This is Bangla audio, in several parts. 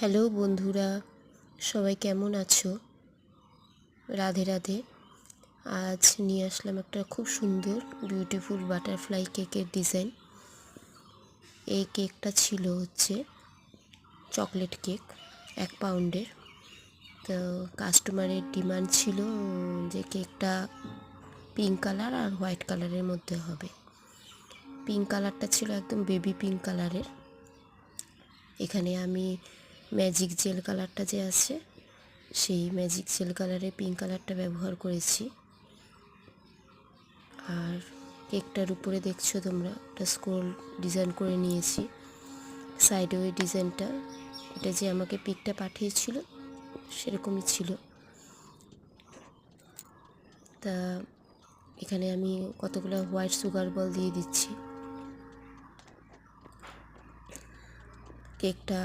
হ্যালো বন্ধুরা, সবাই কেমন আছো? রাধে রাধে। আজ নিয়ে আসলাম একটা খুব সুন্দর বিউটিফুল বাটারফ্লাই কেকের ডিজাইন। এই কেকটা ছিল চকলেট কেক 1 পাউন্ডের। তো কাস্টমারের ডিমান্ড ছিল যে কেকটা পিঙ্ক কালার আর হোয়াইট কালারের মধ্যে হবে। পিঙ্ক কালারটা ছিল একদম বেবি পিঙ্ক কালারের। এখানে আমি ম্যাজিক জেল কালারটা যে আছে সেই ম্যাজিক জেল কালারের পিঙ্ক কালারটা ব্যবহার করেছি। আর কেকটার উপরে দেখছো তোমরা একটা স্ক্রোল ডিজাইন করে নিয়েছি। সাইডে ওই ডিজাইনটা, এটা যে আমাকে পিকটা পাঠিয়েছিল সেরকমই ছিল। তা এখানে আমি কতগুলো হোয়াইট সুগার বল দিয়ে দিচ্ছি। কেকটা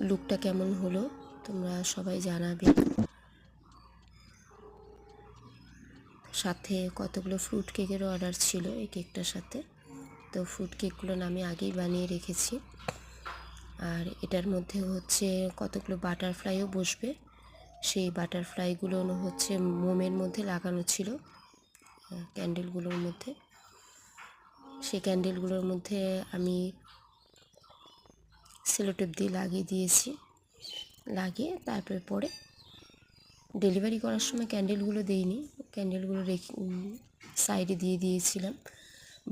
লুকটা কেমন হলো তোমরা সবাই জানাবে। সাথে কতগুলো ফ্রুট কেকের অর্ডার ছিল এই কেকটার সাথে। তো ফ্রুট কেকগুলো আমি আগেই বানিয়ে রেখেছি। আর এটার মধ্যে কতগুলো বাটারফ্লাইও বসবে। সেই বাটারফ্লাইগুলো মোমের মধ্যে লাগানো ছিল ক্যান্ডেলগুলোর মধ্যে। সেই ক্যান্ডেলগুলোর মধ্যে আমি সেলোটেপ দিয়ে লাগিয়ে দিয়েছি। লাগিয়ে তারপরে পরে ডেলিভারি করার সময় ক্যান্ডেলগুলো দিইনি, ক্যান্ডেলগুলো রেখে সাইডে দিয়ে দিয়েছিলাম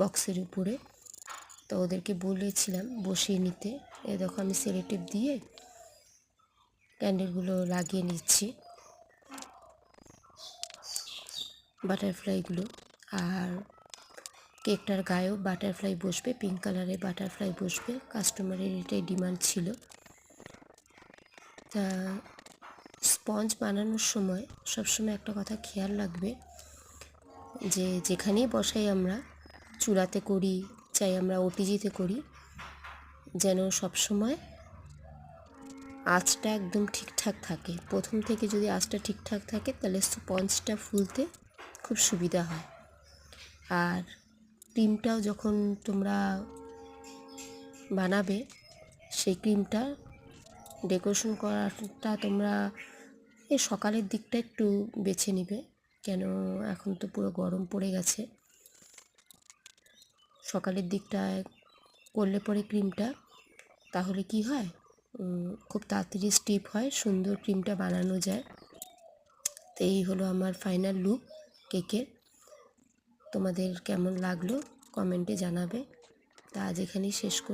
বক্সের উপরে। তো ওদেরকে বলেছিলাম বসিয়ে নিতে। দেখো আমি সেলোটেপ দিয়ে ক্যান্ডেলগুলো লাগিয়ে নিচ্ছি বাটারফ্লাইগুলো। আর কেকটার গায়েও বাটারফ্লাই বসবে, পিঙ্ক কালারের বাটারফ্লাই বসবে। কাস্টমারের এটাই ডিমান্ড ছিল। তা স্পঞ্জ বানানোর সময় সবসময় একটা কথা খেয়াল রাখবে যে যেখানেই বসাই আমরা, চুলাতে করি চাই আমরা ওটিজিতে করি, যেন সবসময় আঁচটা একদম ঠিকঠাক থাকে। প্রথম থেকে যদি আঁচটা ঠিকঠাক থাকে তাহলে স্পঞ্জটা ফুলতে খুব সুবিধা হয়। আর ক্রিমটাও যখন তোমরা বানাবে সেই ক্রিমটা ডেকোরেশন করাটা তোমরা এই সকালের দিকটা একটু বেছে নিবে, কেন এখন তো পুরো গরম পড়ে গেছে। সকালের দিকটায় করলে পরে ক্রিমটা তাহলে কি হয়, খুব তাড়াতাড়ি স্টিপ হয়, সুন্দর ক্রিমটা বানানো যায়। তো এই হলো আমার ফাইনাল লুক কেকের। তোমাদের কেমন লাগলো কমেন্টে জানাবে। তা আজ এখানেই শেষ করি।